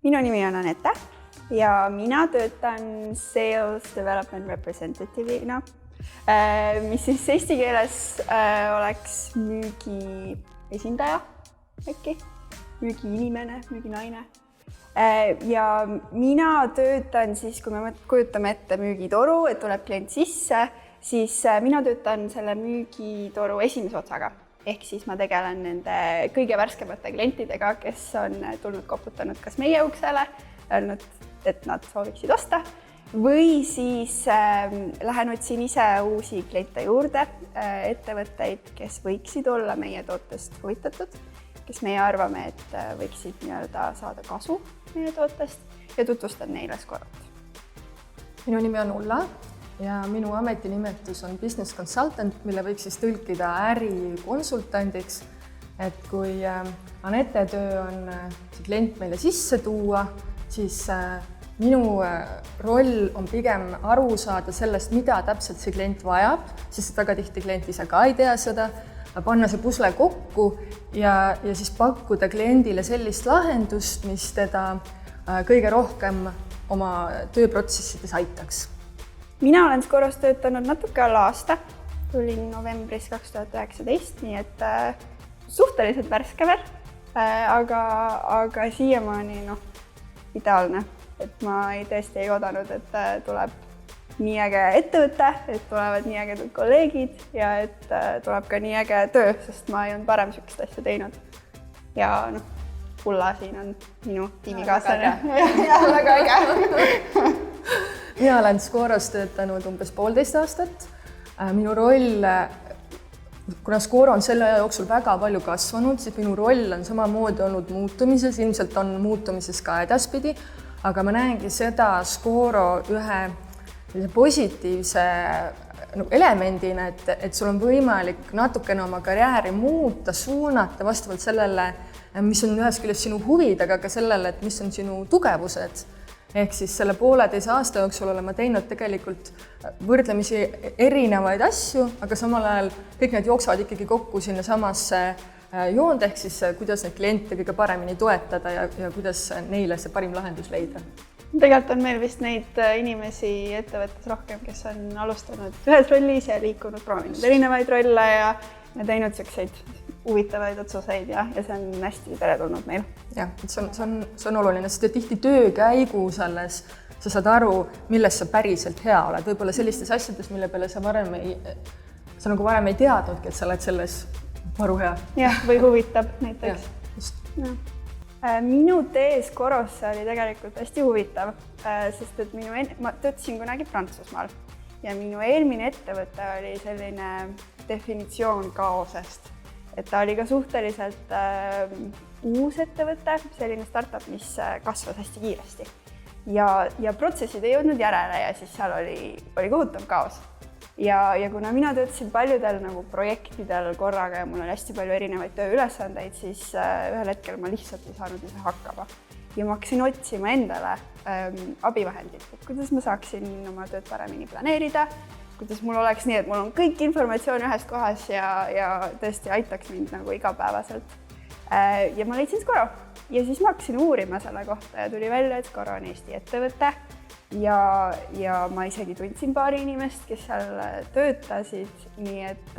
Minu nimi on Anette ja mina töötan Sales Development Representative'ina, mis siis eesti keeles oleks müügi esindaja äkki, müügiinimene, müüginaine. Ja mina töötan siis, kui me kujutame ette müügitoru, et tuleb klient sisse, siis mina töötan selle müügitoru esimese otsaga. Ehk siis ma tegelen nende kõige värskemate klientidega, kes on tulnud koputanud kas meie uksele, öelnud, et nad sooviksid osta, või siis lähen otsin ise uusi kliente juurde, ettevõtteid, kes võiksid olla meie tootest huvitatud, kes meie arvame, et võiksid saada kasu meie tootest ja tutvustan neile Scorot. Minu nimi on Ulla ja minu ametinimetus on business consultant, mille võiks siis tõlkida ärikonsultandiks. Et kui Anette töö on see klient meile sisse tuua, siis minu roll on pigem aru saada sellest, mida täpselt see klient vajab, sest väga tihti klient ise ka ei tea seda, panna see pusle kokku ja siis pakkuda kliendile sellist lahendust, mis teda kõige rohkem oma tööprotsessides aitaks. Mina olen Scoros töötanud natuke alla aasta, tulin novembris 2019, nii et suhteliselt värske veel, aga siiamaani ideaalne, et ma tõesti ei oodanud, et tuleb nii äge ettevõte, et tulevad nii ägedad kolleegid ja et tuleb ka nii äge töö, sest ma ei olnud varem sellist asja teinud. Ja Ulla siin on minu tiimikaaslane. Ja, väga äge. Mina olen Scoros töötanud umbes 1,5 aastat. Minu roll, kuna Scoro on selle aja jooksul väga palju kasvanud, siis minu roll on samamoodi olnud muutumises, ilmselt on muutumises ka edaspidi, aga ma näengi seda Scoro ühe positiivse elemendina, et sul on võimalik natukene oma karjääri muuta, suunata vastavalt sellele, mis on ühest küljest sinu huvid, aga ka sellele, et mis on sinu tugevused. Ehk siis selle 1,5 aasta jooksul olen ma teinud tegelikult võrdlemisi erinevaid asju, aga samal ajal kõik need jooksevad ikkagi kokku sinna samasse joond, ehk siis kuidas neid kliente kõige paremini toetada ja kuidas neile see parim lahendus leida. Tegelikult on meil vist neid inimesi ettevõttes rohkem, kes on alustanud ühes rollis ja liikunud, proovinud erinevaid rolle ja teinud selliseid huvitavaid otsuseid ja see on hästi teretulnud meil. Jah, see on oluline, sest tihti töö käigus alles sa saad aru, milles sa päriselt hea oled. Võib-olla sellistes asjades, mille peale sa varem ei teadnudki, et sa oled selles maru hea. Jah, või huvitab näiteks. Minu tee Scorosse oli tegelikult hästi huvitav, sest et ma töötasin kunagi Prantsusmaal ja minu eelmine ettevõte oli selline definitsioon kaosest. Et ta oli ka suhteliselt uus ettevõte, selline startup, mis kasvas hästi kiiresti. Ja protsessid ei jõudnud järele ja siis seal oli kohutav kaos. Ja kuna mina töötasin paljudel projektidel korraga ja mul oli hästi palju erinevaid tööülesandeid, siis ühel hetkel ma lihtsalt ei saanud ise hakkama. Ja ma hakkasin otsima endale abivahendit, et kuidas ma saaksin oma tööd paremini planeerida, kuidas mul oleks nii, et mul on kõik informatsioon ühes kohas ja tõesti aitaks mind igapäevaselt. Ja ma leidsin Scoro ja siis ma hakkasin uurima selle kohta ja tuli välja, et Scoro on Eesti ettevõte ja ma isegi tundsin paari inimest, kes seal töötasid, nii et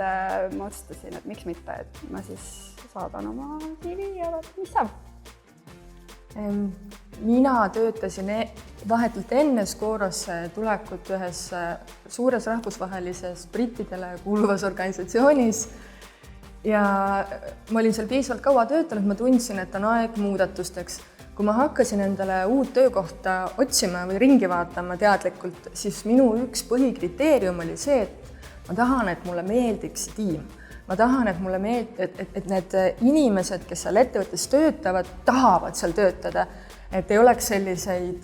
ma otsustasin, et miks mitte, et ma siis saadan oma CV ja vaatan, mis saab. Mina töötasin vahetult enne Scorosse tulekut ühes suures rahvusvahelises brittidele kuuluvas organisatsioonis ja ma olin seal piisavalt kaua töötanud, ma tundsin, et on aeg muudatusteks. Kui ma hakkasin endale uut töökohta otsima või ringi vaatama teadlikult, siis minu üks põhikriteerium oli see, et ma tahan, et mulle meeldiks tiim. Ma tahan, et need inimesed, kes seal ettevõttes töötavad, tahavad seal töötada, et ei oleks selliseid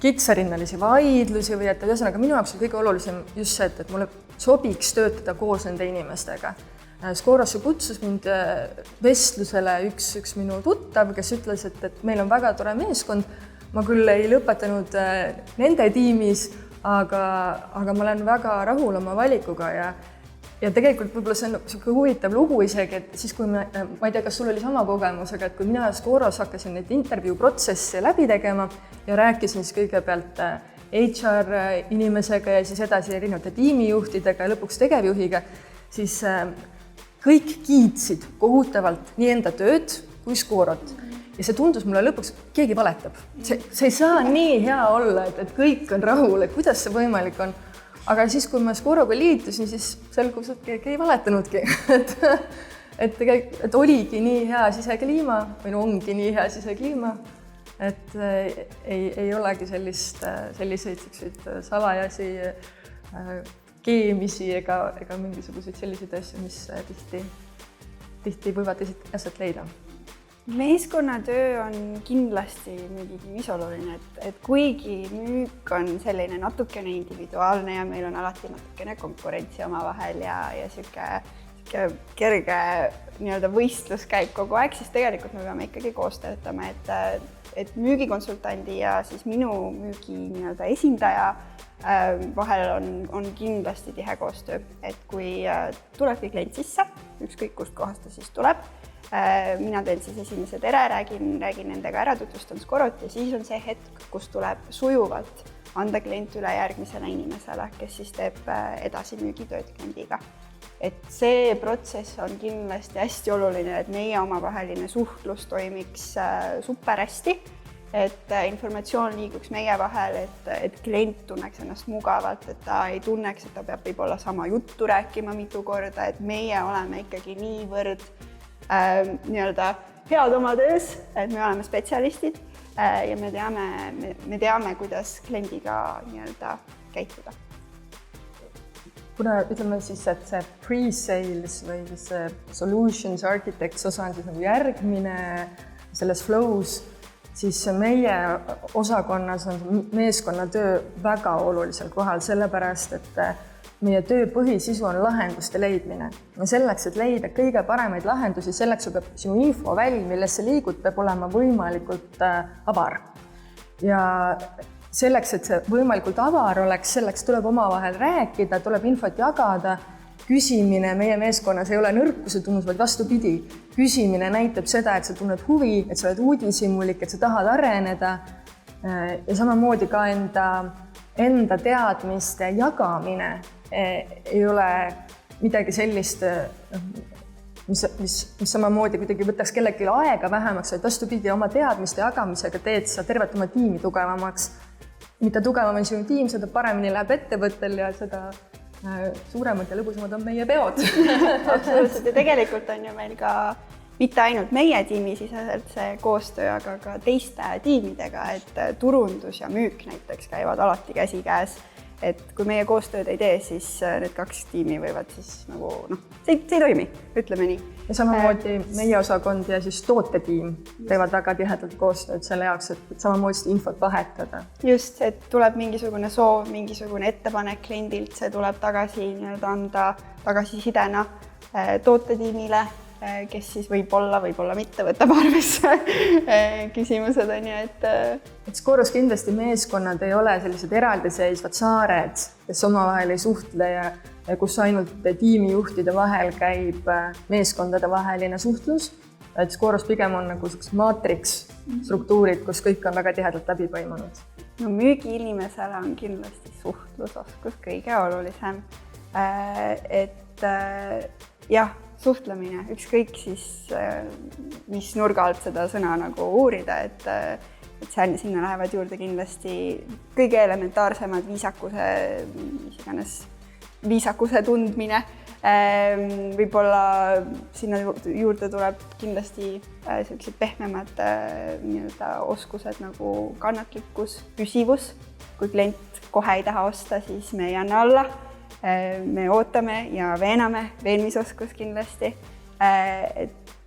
kitsarinnalisi vaidlusi või et ühesõnaga minu jaoks on kõige olulisem just see, et mulle sobiks töötada koos nende inimestega. Scorosse kutsus mind vestlusele üks minu tuttav, kes ütles, et meil on väga tore meeskond. Ma küll ei lõpetanud nende tiimis, aga ma olen väga rahul oma valikuga ja ja tegelikult võib-olla see on niisugune huvitav lugu isegi, et siis kui ma ei tea, kas sul oli sama kogemus, aga et kui mina Scoros hakkasin neid intervjuuprotsesse läbi tegema ja rääkisin siis kõigepealt HR inimesega ja siis edasi erinevate tiimijuhtidega ja lõpuks tegevjuhiga, siis kõik kiitsid kohutavalt nii enda tööd kui Scorot. Ja see tundus mulle lõpuks, keegi valetab. See ei saa nii hea olla, et kõik on rahul, et kuidas see võimalik on. Aga siis, kui ma Scoroga liitusin, siis selgus, et keegi ei valetanudki. et oligi nii hea sisekliima või ongi nii hea sisekliima, et ei olegi selliseid salajasi keemisi ega mingisuguseid selliseid asju, mis tihti võivad aset leida. Meeskonnatöö on kindlasti müügitiimis oluline, et kuigi müük on selline natukene individuaalne ja meil on alati natukene konkurentsi omavahel ja sihuke kerge nii-öelda võistlus käib kogu aeg, siis tegelikult me peame ikkagi koos töötama, et müügikonsultandi ja siis minu müügi nii-öelda esindaja vahel on kindlasti tihe koostöö, et kui tulebki klient sisse, ükskõik kust kohast ta siis tuleb, mina teen siis esimese tere, räägin nendega ära, tutvustan Scorot ja siis on see hetk, kus tuleb sujuvalt anda klient üle järgmisele inimesele, kes siis teeb edasi müügitööd kliendiga. Et see protsess on kindlasti hästi oluline, et meie omavaheline suhtlus toimiks super hästi, et informatsioon liiguks meie vahel, et klient tunneks ennast mugavalt, et ta ei tunneks, et ta peab võib-olla sama juttu rääkima mitu korda, et meie oleme ikkagi niivõrd nii-öelda head oma töös, et me oleme spetsialistid ja me teame, kuidas kliendiga nii-öelda käituda. Kuna ütleme siis, et see pre-sales või see solutions architects osa on siis nagu järgmine selles flows, siis meie osakonnas on meeskonnatöö väga olulisel kohal, sellepärast et meie töö põhisisu on lahenduste leidmine. Ja selleks, et leida kõige paremaid lahendusi, selleks peab sinu infoväli, millesse liigud, peab olema võimalikult avar. Ja selleks, et see võimalikult avar oleks, selleks tuleb omavahel rääkida, tuleb infot jagada. Küsimine meie meeskonnas ei ole nõrkuse tunnus, vaid vastupidi. Küsimine näitab seda, et sa tunned huvi, et sa oled uudishimulik, et sa tahad areneda ja samamoodi ka enda teadmiste jagamine ei ole midagi sellist, mis samamoodi kuidagi võtaks kellelgi aega vähemaks, vaid vastupidi, oma teadmiste jagamisega teed sa tervet oma tiimi tugevamaks. Mida tugevam on sinu tiim, seda paremini läheb ettevõttel ja seda suuremad ja lõbusamad on meie peod. Absoluutselt ja tegelikult on ju meil ka mitte ainult meie tiimi siseselt see koostöö, aga ka teiste tiimidega, et turundus ja müük näiteks käivad alati käsikäes. Et kui meie koostööd ei tee, siis need kaks tiimi võivad siis nagu, see ei toimi, ütleme nii. Ja samamoodi meie osakond ja siis tootetiim teevad väga tihedalt koostööd selle jaoks, et samamoodi infot vahetada. Just, et tuleb mingisugune soov, mingisugune ettepanek kliendilt, see tuleb tagasi anda tagasisidena tootetiimile, kes siis võib-olla mitte võtab arvesse küsimused on ju, et Scoros kindlasti meeskonnad ei ole sellised eraldiseisvad saared, kes omavahel ei suhtle ja kus ainult tiimijuhtide vahel käib meeskondade vaheline suhtlus. Et Scoros pigem on nagu maatriks struktuurid, kus kõik on väga tihedalt läbi põimunud. No müügiinimesele on kindlasti suhtlusoskus kõige olulisem. Et jah, suhtlemine, ükskõik siis, mis nurga alt seda sõna nagu uurida, et sinna lähevad juurde kindlasti kõige elementaarsemad viisakuse tundmine. Võib-olla sinna juurde tuleb kindlasti sellised pehmemad oskused nagu kannatlikkus, püsivus. Kui klient kohe ei taha osta, siis me ei anna alla. Me ootame ja veenmisoskus kindlasti.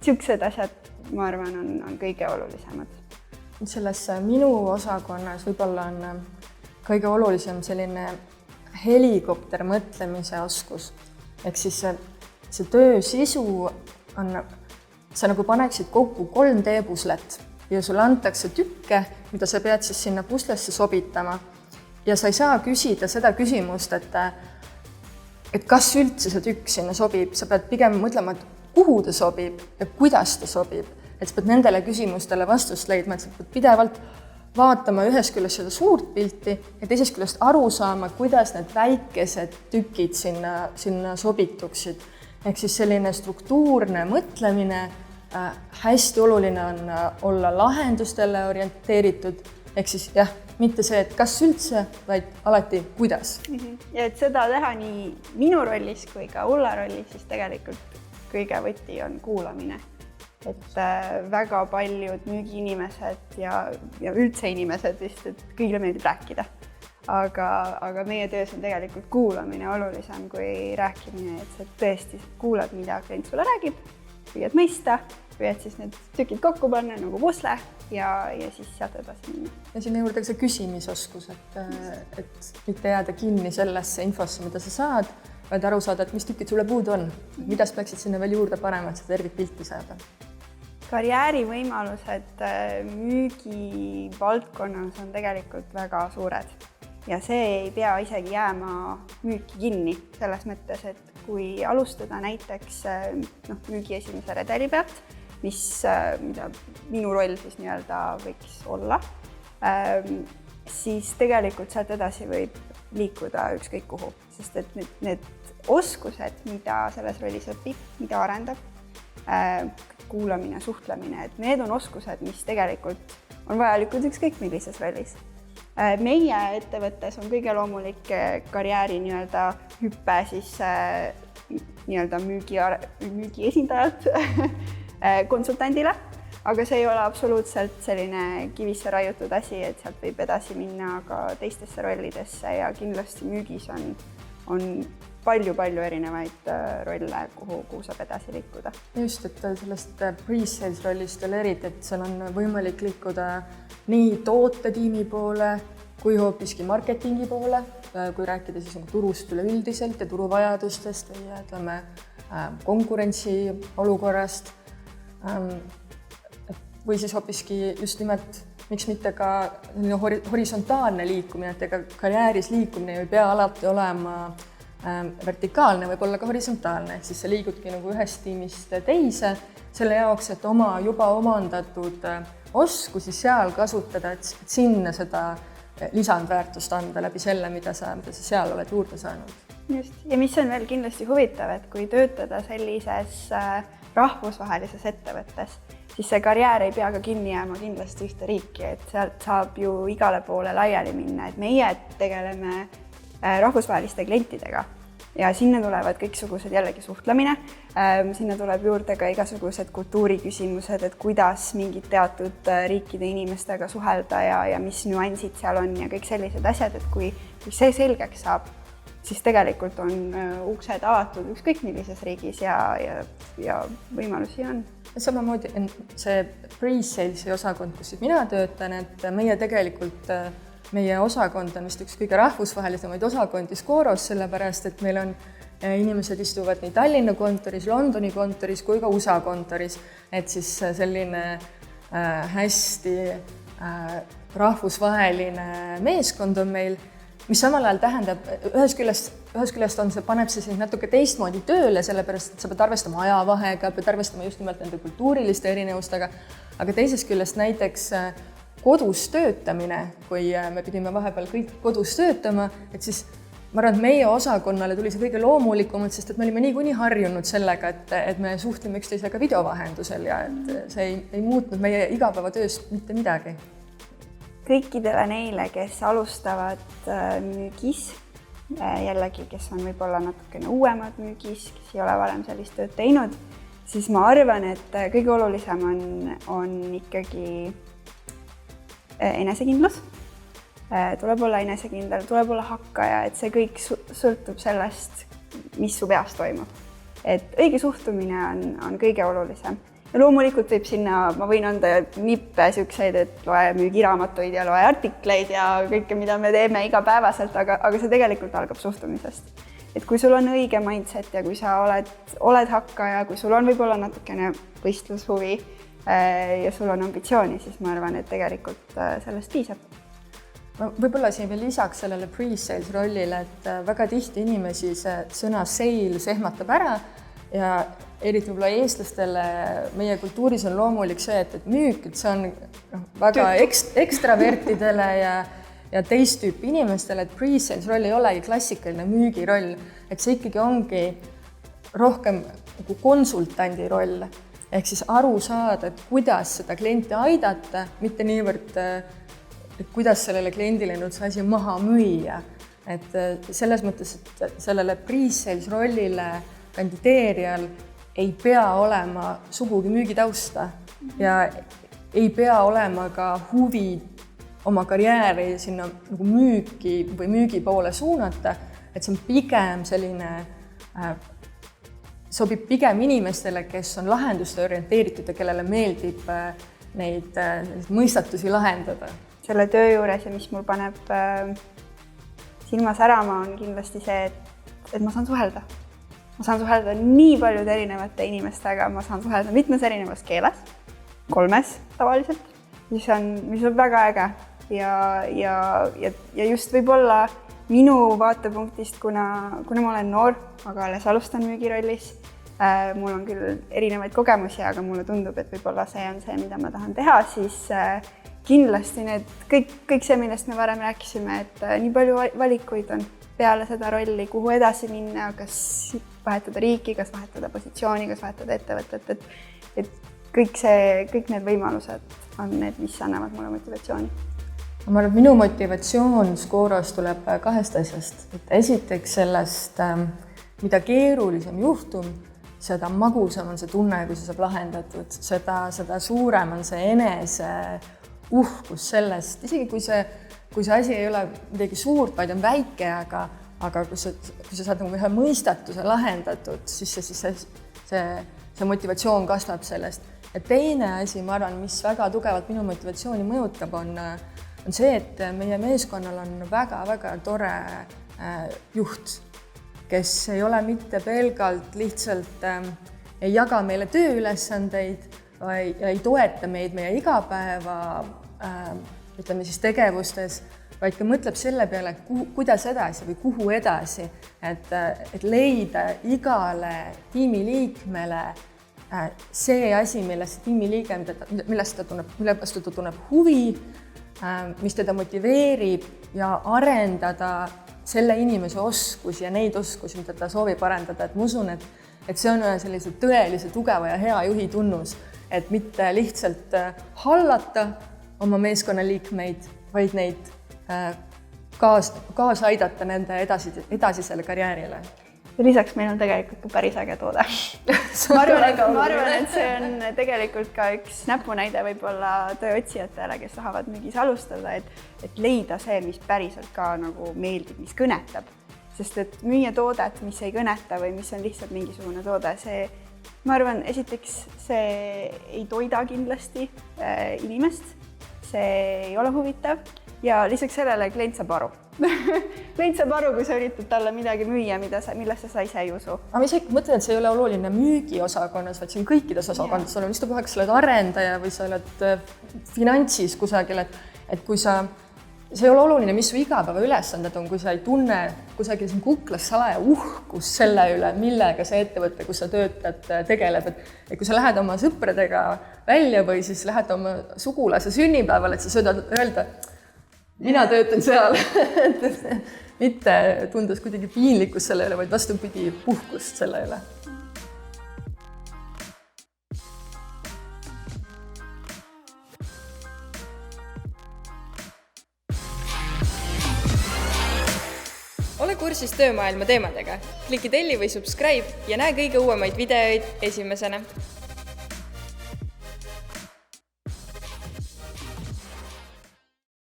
Sellised asjad, ma arvan, on kõige olulisemad. Selles minu osakonnas võib-olla on kõige olulisem selline helikopter mõtlemise oskus. Ehk siis see töö sisu on, sa nagu paneksid kokku 3D puslet ja sulle antakse tükke, mida sa pead siis sinna puslesse sobitama. Ja sa ei saa küsida seda küsimust, et et kas üldse see tükk sinna sobib, sa pead pigem mõtlema, et kuhu ta sobib ja kuidas ta sobib. Et sa pead nendele küsimustele vastust leidma, et sa pead pidevalt vaatama ühest küljest seda suurt pilti ja teisest küljest aru saama, kuidas need väikesed tükid sinna sobituksid. Ehk siis selline struktuurne mõtlemine, hästi oluline on olla lahendustele orienteeritud, ehk siis jah, mitte see, et kas üldse, vaid alati kuidas. Ja et seda teha nii minu rollis kui ka Ulla rollis, siis tegelikult kõige võti on kuulamine. Et väga paljud müügiinimesed ja üldse inimesed vist, et kõigile meeldib rääkida. Aga meie töös on tegelikult kuulamine olulisem kui rääkimine, et sa tõesti kuulad, mida klient sulle räägib, püüad mõista, püüad siis need tükid kokku panna nagu pusle ja siis sealt edasi minna. Ja sinna juurde see küsimisoskus, et mitte jääda kinni sellesse infosse, mida sa saad, vaid aru saada, et mis tükid sulle puudu on, mida sa peaksid sinna veel juurde panema, et seda tervikpilti saada. Karjäärivõimalused müügivaldkonnas on tegelikult väga suured ja see ei pea isegi jääma müüki kinni selles mõttes, et kui alustada näiteks müügi esimese redeli pealt, mida minu roll siis nii-öelda võiks olla, siis tegelikult sealt edasi võib liikuda ükskõik kuhu, sest et need oskused, mida selles rollis õpib, mida arendab, kuulamine, suhtlemine, et need on oskused, mis tegelikult on vajalikud ükskõik millises rollis. Meie ettevõttes on kõige loomulik karjääri nii-öelda hüppe siis nii-öelda müügi esindajalt konsultandile, aga see ei ole absoluutselt selline kivisse raiutud asi, et sealt võib edasi minna ka teistesse rollidesse ja kindlasti müügis on palju erinevaid rolle, kuhu saab edasi liikuda. Just, et sellest pre-sales rollist veel eriti, et seal on võimalik liikuda nii tootetiimi poole kui hoopiski marketingi poole, kui rääkida siis turust üleüldiselt ja turuvajadustest või ütleme konkurentsi olukorrast. Või siis hoopiski just nimelt, miks mitte ka horisontaalne liikumine, et ega karjääris liikumine ei pea alati olema vertikaalne, võib olla ka horisontaalne, ehk siis sa liigudki nagu ühest tiimist teise selle jaoks, et oma juba omandatud oskusi seal kasutada, et sinna seda lisandväärtust anda läbi selle, mida sa seal oled juurde saanud. Just, ja mis on veel kindlasti huvitav, et kui töötada sellises rahvusvahelises ettevõttes, siis see karjäär ei pea ka kinni jääma kindlasti ühte riiki, et sealt saab ju igale poole laiali minna, et meie tegeleme rahvusvaheliste klientidega ja sinna tulevad kõiksugused jällegi suhtlemine, sinna tuleb juurde ka igasugused kultuuriküsimused, et kuidas mingid teatud riikide inimestega suhelda ja mis nüansid seal on ja kõik sellised asjad, et kui see selgeks saab, siis tegelikult on uksed avatud ükskõik millises riigis ja võimalusi on. Samamoodi see pre-salesi osakond, kus mina töötan, et meie tegelikult meie osakond on vist üks kõige rahvusvahelisemaid osakondi Scoros, sellepärast et meil on inimesed istuvad nii Tallinna kontoris, Londoni kontoris kui ka USA kontoris, et siis selline hästi rahvusvaheline meeskond on meil, mis samal ajal tähendab, ühest küljest paneb see sind natuke teistmoodi tööle, sellepärast et sa pead arvestama ajavahega, pead arvestama just nimelt nende kultuuriliste erinevustega, aga teisest küljest näiteks kodus töötamine, kui me pidime vahepeal kõik kodus töötama, et siis ma arvan, et meie osakonnale tuli see kõige loomulikumalt, sest et me olime niikuinii harjunud sellega, et me suhtleme üksteisega videovahendusel ja et see ei muutnud meie igapäevatööst mitte midagi. Kõikidele neile, kes alustavad müügis, jällegi, kes on võib-olla natukene uuemad müügis, kes ei ole varem sellist tööd teinud, siis ma arvan, et kõige olulisem on ikkagi enesekindlus, tuleb olla enesekindel, tuleb olla hakkaja, et see kõik sõltub sellest, mis su peas toimub. Et õige suhtumine on kõige olulisem. Ja loomulikult võib sinna, ma võin anda nippe siukseid, et loe müügiraamatuid ja loe artikleid ja kõike, mida me teeme igapäevaselt, aga see tegelikult algab suhtumisest. Et kui sul on õige mindset ja kui sa oled hakkaja, kui sul on võib-olla natukene võistlushuvi, ja sul on ambitsiooni, siis ma arvan, et tegelikult sellest piisab. võib-olla siin veel lisaks sellele pre-sales rollile, et väga tihti inimesi see sõna sales ehmatab ära ja eriti võib-olla eestlastele meie kultuuris on loomulik see, et müük, et see on väga ekstravertidele ja teist tüüpi inimestele, et pre-sales roll ei olegi klassikaline müügiroll, et see ikkagi ongi rohkem nagu konsultandi roll, ehk siis aru saada, et kuidas seda klienti aidata, mitte niivõrd, et kuidas sellele kliendile nüüd see asi maha müüa. Et selles mõttes, et sellele pre-sales rollile kandideerijal ei pea olema sugugi müügitausta ja ei pea olema ka huvi oma karjääri sinna nagu müüki või müügi poole suunata, et see on pigem selline, sobib pigem inimestele, kes on lahenduste orienteeritud ja kellele meeldib neid mõistatusi lahendada. Selle töö juures ja mis mul paneb silma särama on kindlasti see, et ma saan suhelda. Ma saan suhelda nii paljude erinevate inimestega, ma saan suhelda mitmes erinevas keeles, 3 tavaliselt, mis on väga äge ja just võib-olla minu vaatepunktist, kuna ma olen noor, aga alles alustan müügirollis, mul on küll erinevaid kogemusi, aga mulle tundub, et võib-olla see on see, mida ma tahan teha, siis kindlasti kõik see, millest me varem rääkisime, et nii palju valikuid on peale seda rolli, kuhu edasi minna, kas vahetada riiki, kas vahetada positsiooni, kas vahetada ettevõtet, et kõik need võimalused on need, mis annavad mulle motivatsiooni. Ma arvan, et minu motivatsioon Scoros tuleb 2 asjast. Esiteks sellest, mida keerulisem juhtum, seda magusam on see tunne, kui see saab lahendatud, seda suurem on see enese uhkus sellest, isegi kui see asi ei ole midagi suurt, vaid on väike, aga kui sa saad nagu ühe mõistatuse lahendatud, siis see motivatsioon kasvab sellest. Ja teine asi, ma arvan, mis väga tugevalt minu motivatsiooni mõjutab, on see, et meie meeskonnal on väga-väga tore juht, kes ei ole mitte pelgalt lihtsalt ei jaga meile tööülesandeid, ei toeta meid meie igapäeva ütleme siis tegevustes, vaid ka mõtleb selle peale, kuidas edasi või kuhu edasi, et leida igale tiimiliikmele see asi, millest tiimiliige, millest ta tunneb huvi, mis teda motiveerib ja arendada selle inimese oskusi ja neid oskusi, mida ta soovib arendada, et ma usun, et see on sellise tõelise, tugeva ja hea juhi tunnus, et mitte lihtsalt hallata oma meeskonnaliikmeid, vaid neid kaasa aidata nende edasisele karjäärile. Ja lisaks meil on tegelikult ka päris äge toode. Ma arvan, et see on tegelikult ka üks näpunäide võib-olla tööotsijatele, kes tahavad müügis alustada, et leida see, mis päriselt ka nagu meeldib, mis kõnetab. Sest et müüa toodet, mis ei kõneta või mis on lihtsalt mingisugune toode, see, ma arvan, esiteks see ei toida kindlasti inimest, see ei ole huvitav ja lisaks sellele klient saab aru. Klient saab aru, kui sa üritad talle midagi müüa, millesse sa ise ei usu. Aga ma isegi mõtlen, et see ei ole oluline müügiosakonnas, vaid see on kõikides osakondades. Sul on vist puhaks, sa oled arendaja või sa oled finantsis kusagil, et kui see ei ole oluline, mis su igapäeva ülesanded on, kui sa ei tunne kusagil siin kuklas salaja uhkus selle üle, millega see ettevõte, kus sa töötad, tegeleb. Et kui sa lähed oma sõpradega välja või siis lähed oma sugulase sünnipäeval, et sa söödad öelda, mina töötan seal, mitte tundes kuidagi piinlikkus selle üle, vaid vastupidi puhkust selle üle. Ole kursis töömaailma teemadega. Kliki telli või subscribe ja näe kõige uuemaid videoid esimesena.